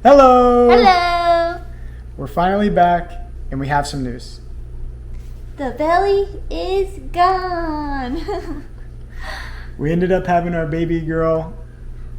Hello! Hello! We're finally back and we have some news. The belly is gone. We ended up having our baby girl.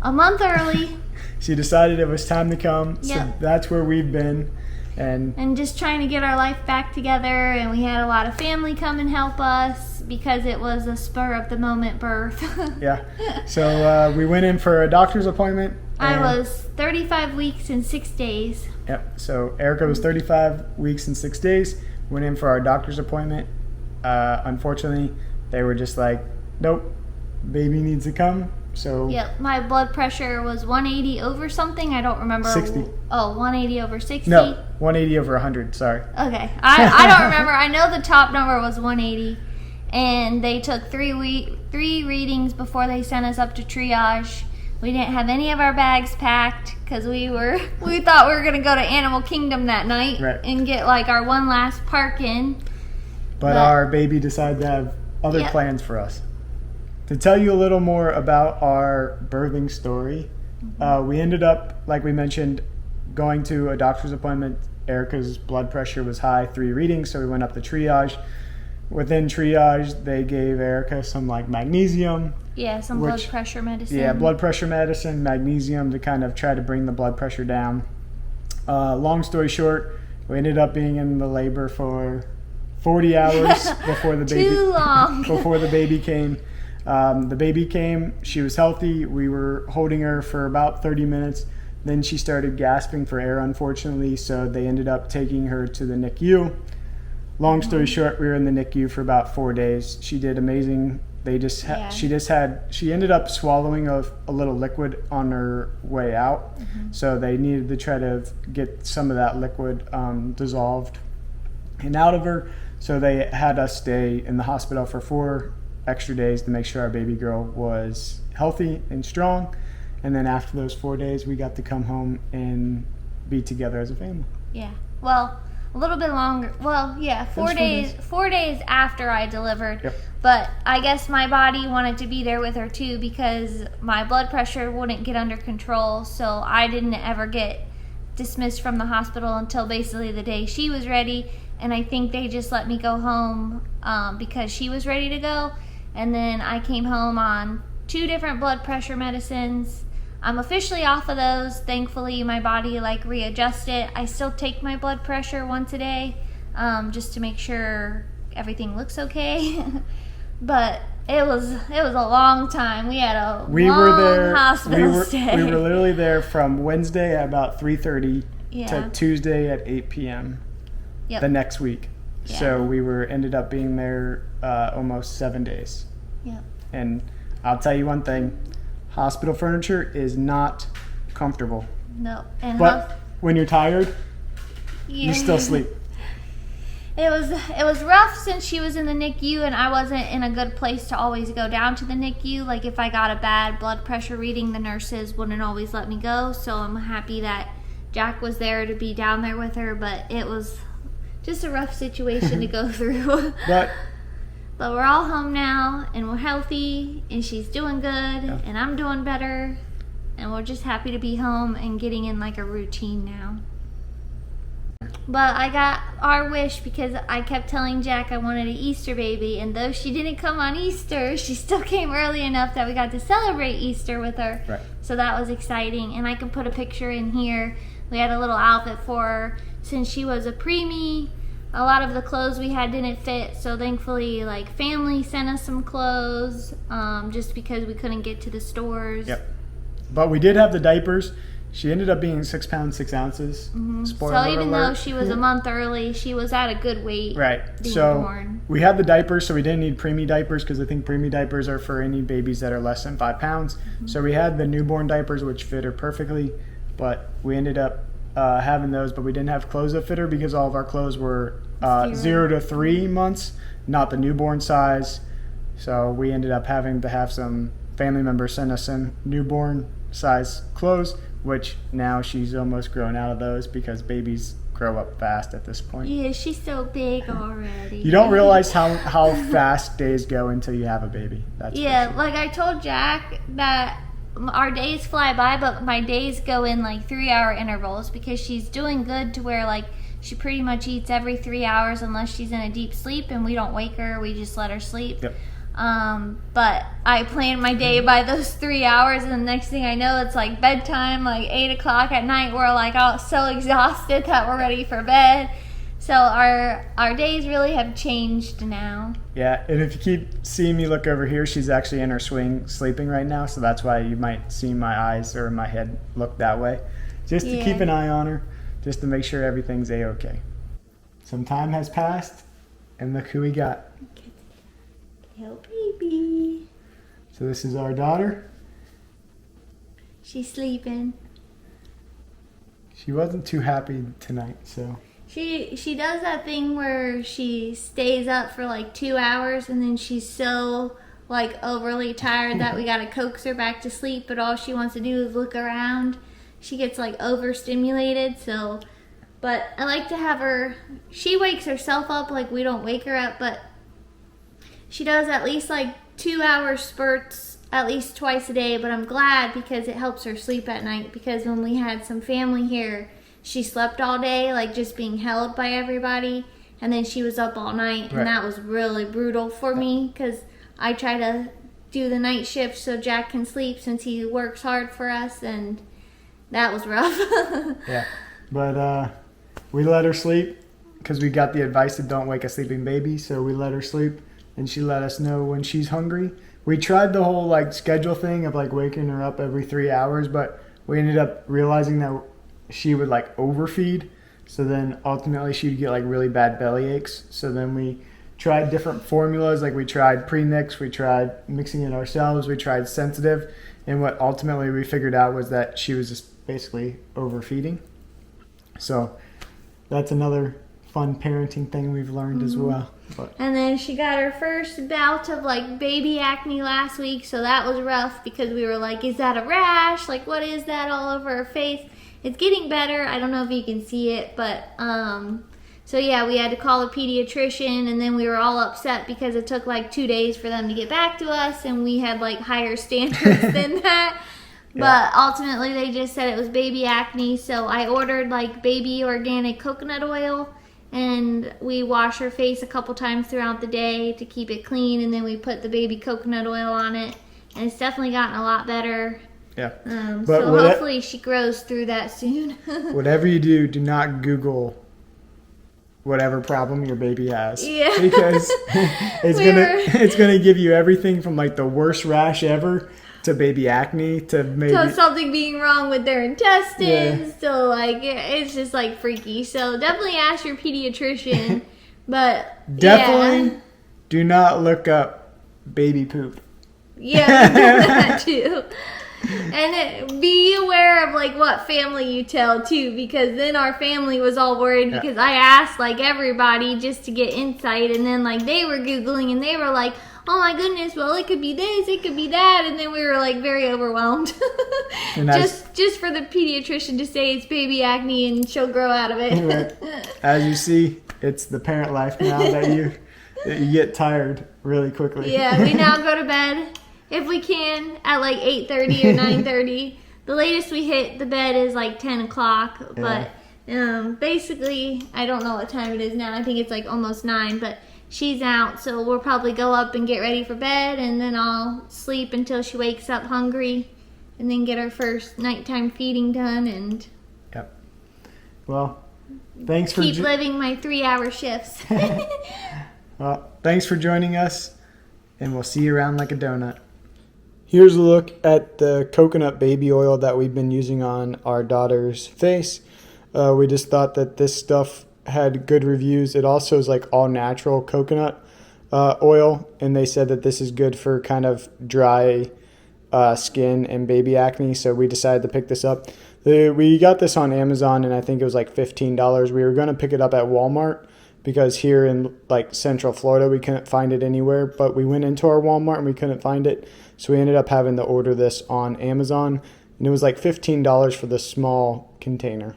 A month early. She decided it was time to come, so Yep. that's where we've been. And just trying to get our life back together, and we had a lot of family come and help us because it was a spur of the moment birth. Yeah. So we went in for a doctor's appointment. I was 35 weeks and 6 days. Yep. So Erica was 35 weeks and 6 days. Went in for our doctor's appointment. Unfortunately, they were just like, nope, baby needs to come. So Yep, my blood pressure was 180 over something. I don't remember. 60. Oh, 180 over 60? No, 180 over 100, sorry. Okay. I don't remember. I know the top number was 180. And they took three readings before they sent us up to triage. We didn't have any of our bags packed because we thought we were going to go to Animal Kingdom that night and get like our one last park in. But our baby decided to have other plans for us. To tell you a little more about our birthing story, we ended up, like we mentioned, going to a doctor's appointment. Erica's blood pressure was high, 3 readings, so we went up to triage. Within triage, they gave Erica some like magnesium. Yeah, some blood pressure medicine. Yeah, blood pressure medicine, magnesium to kind of try to bring the blood pressure down. Long story short, we ended up being in the labor for 40 hours before the baby. Too long. Before the baby came. The baby came, she was healthy, we were holding her for about 30 minutes, then she started gasping for air unfortunately, so they ended up taking her to the NICU. Long story short, we were in the NICU for about 4 days. She did amazing. She ended up swallowing a little liquid on her way out, so they needed to try to get some of that liquid dissolved and out of her, so they had us stay in the hospital for 4 extra days to make sure our baby girl was healthy and strong. And then after those 4 days, we got to come home and be together as a family. Yeah. Well, a little bit longer. Well, yeah, 4 days. 4 days after I delivered. Yep. But I guess my body wanted to be there with her too because my blood pressure wouldn't get under control. So I didn't ever get dismissed from the hospital until basically the day she was ready. And I think they just let me go home because she was ready to go. And then I came home on 2 different blood pressure medicines. I'm officially off of those. Thankfully, my body readjusted. I still take my blood pressure once a day just to make sure everything looks okay. But it was a long time. We had a long hospital stay. We were literally there from Wednesday at about 3:30 to Tuesday at 8 p.m. the next week. Yeah. So we ended up being there almost 7 days. Yeah. And I'll tell you one thing, hospital furniture is not comfortable. No. But when you're tired, you still sleep. It was rough since she was in the NICU and I wasn't in a good place to always go down to the NICU. Like if I got a bad blood pressure reading, the nurses wouldn't always let me go. So I'm happy that Jack was there to be down there with her, but it was just a rough situation to go through. But we're all home now, and we're healthy, and she's doing good, and I'm doing better, and we're just happy to be home and getting in like a routine now. But I got our wish because I kept telling Jack I wanted an Easter baby, and though she didn't come on Easter, she still came early enough that we got to celebrate Easter with her. Right. So that was exciting, and I can put a picture in here. We had a little outfit for her since she was a preemie. A lot of the clothes we had didn't fit, so thankfully, family sent us some clothes, just because we couldn't get to the stores. Yep. But we did have the diapers. She ended up being 6 pounds 6 ounces. So even though she was a month early, she was at a good weight. Right. So born. We had the diapers, so we didn't need preemie diapers because I think preemie diapers are for any babies that are less than 5 pounds. So we had the newborn diapers, which fit her perfectly, but we ended up having those, but we didn't have clothes that fit her because all of our clothes were 0 to 3 months, not the newborn size. So we ended up having to have some family members send us in newborn size clothes, which now she's almost grown out of those because babies grow up fast at this point. Yeah, she's so big already. You don't realize how fast days go until you have a baby. That's like I told Jack that our days fly by, but my days go in like 3-hour intervals because she's doing good to where like she pretty much eats every 3 hours unless she's in a deep sleep, and we don't wake her, we just let her sleep. Yep. But I plan my day by those 3 hours, and the next thing I know, it's like bedtime, like 8 o'clock at night. We're like all so exhausted that we're ready for bed. So our days really have changed now. Yeah, and if you keep seeing me look over here, she's actually in her swing sleeping right now, so that's why you might see my eyes or my head look that way. Just to keep an eye on her, just to make sure everything's A-okay. Some time has passed, and look who we got. Hello, baby. So this is our daughter. She's sleeping. She wasn't too happy tonight, so... She does that thing where she stays up for like 2 hours and then she's so like overly tired that we gotta coax her back to sleep, but all she wants to do is look around. She gets like overstimulated, so but I like to have her, she wakes herself up, like we don't wake her up, but she does at least like 2 hour spurts at least twice a day. But I'm glad because it helps her sleep at night, because when we had some family here, she slept all day, like just being held by everybody, and then she was up all night, and that was really brutal for me because I try to do the night shift so Jack can sleep since he works hard for us, and that was rough. Yeah, but we let her sleep because we got the advice that don't wake a sleeping baby, so we let her sleep, and she let us know when she's hungry. We tried the whole like schedule thing of like waking her up every 3 hours, but we ended up realizing that she would like overfeed, so then ultimately she'd get like really bad belly aches. So then we tried different formulas, like we tried premix, we tried mixing it ourselves, we tried sensitive, and what ultimately we figured out was that she was just basically overfeeding. So that's another fun parenting thing we've learned as well. But. And then she got her first bout of like baby acne last week, so that was rough because we were like, is that a rash? Like, what is that all over her face? It's getting better. I don't know if you can see it, but so yeah, we had to call a pediatrician, and then we were all upset because it took like 2 days for them to get back to us, and we had like higher standards than that. But ultimately they just said it was baby acne, so I ordered like baby organic coconut oil, and we wash her face a couple times throughout the day to keep it clean, and then we put the baby coconut oil on it, and it's definitely gotten a lot better. Yeah. So hopefully she grows through that soon. Whatever you do not Google whatever problem your baby has. Yeah. Because it's gonna give you everything from like the worst rash ever to baby acne to maybe to something being wrong with their intestines to like it's just like freaky. So definitely ask your pediatrician. But definitely do not look up baby poop. Yeah, that too. And be aware of like what family you tell too, because then our family was all worried because I asked like everybody just to get insight, and then like they were Googling and they were like, oh my goodness, well it could be this, it could be that, and then we were like very overwhelmed. And just for the pediatrician to say it's baby acne and she'll grow out of it. Right. As you see, it's the parent life now that you get tired really quickly. Yeah, we now go to bed if we can at like 8:30 or 9:30. The latest we hit the bed is like 10 o'clock, but basically I don't know what time it is now. I think it's like almost 9, but she's out, so we'll probably go up and get ready for bed, and then I'll sleep until she wakes up hungry, and then get her first nighttime feeding done, and well, thanks for keep living my 3-hour shifts. Well, thanks for joining us, and we'll see you around like a donut. Here's a look at the coconut baby oil that we've been using on our daughter's face. We just thought that this stuff had good reviews. It also is like all natural coconut oil, and they said that this is good for kind of dry skin and baby acne, so we decided to pick this up. We got this on Amazon, and I think it was like $15. We were going to pick it up at Walmart because here in like Central Florida we couldn't find it anywhere, but we went into our Walmart and we couldn't find it, so we ended up having to order this on Amazon, and it was like $15 for the small container.